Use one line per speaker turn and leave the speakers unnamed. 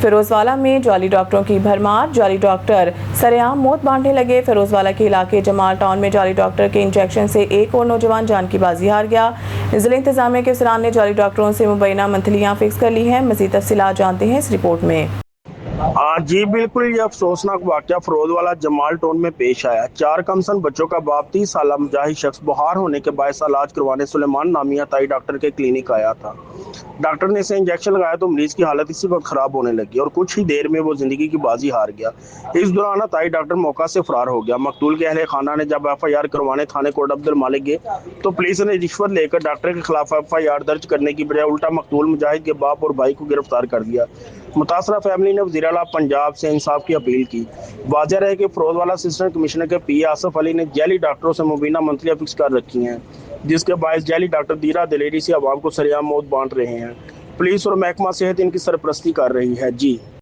फिरोजवाला में जाली डॉक्टरों की भरमार, जाली डॉक्टर सरेआम मौत बांटने लगे। फिरोजवाला के इलाके जमाल टाउन में जाली डॉक्टर के इंजेक्शन से एक और नौजवान जान की बाजी हार गया। जिला इंतजामिया के अफसरान ने जाली डॉक्टरों से मुबैना मंथलियां फिक्स कर ली हैं। मजीद तफसीलात जानते हैं इस रिपोर्ट में।
जी बिल्कुल, ये अफसोसनाक वाकया फिरोजवाला जमाल टाउन में पेश आया। 4 कमसन बच्चों का बाप 30 साल मुजाहिद शख्स बुखार होने के बायस इलाज करवाने सुलेमान नामी अताई डॉक्टर के क्लिनिक आया था। डॉक्टर ने इसे इंजेक्शन लगाया तो मरीज की हालत इसी वक्त खराब होने लगी और कुछ ही देर में वो जिंदगी की बाजी हार गया। इस दौरान अताई डॉक्टर मौका से फरार हो गया। मकतूल के अहले खाना ने जब FIR करवाने थाने कोट अब्दुल मालिक गए तो पुलिस ने रिश्वत लेकर डॉक्टर के खिलाफ FIR दर्ज करने की बजाय उल्टा मकतूल मुजाहिद के बाप और भाई को गिरफ्तार कर दिया। मुतासरा फैमिली ने वज़ीर आला पंजाब से इंसाफ की अपील की। वाज़ेह रहे कि फिरोजवाला असिस्टेंट कमिश्नर के PA आसफ अली ने जैली डॉक्टरों से मुबीना मंथलियां फिक्स कर रखी हैं, जिसके बायस जैली डॉक्टर दीरा दिलेरी से आवाम को सरेआम मौत बांट रहे हैं। पुलिस और महकमा सेहत इनकी सरपरस्ती कर रही है। जी।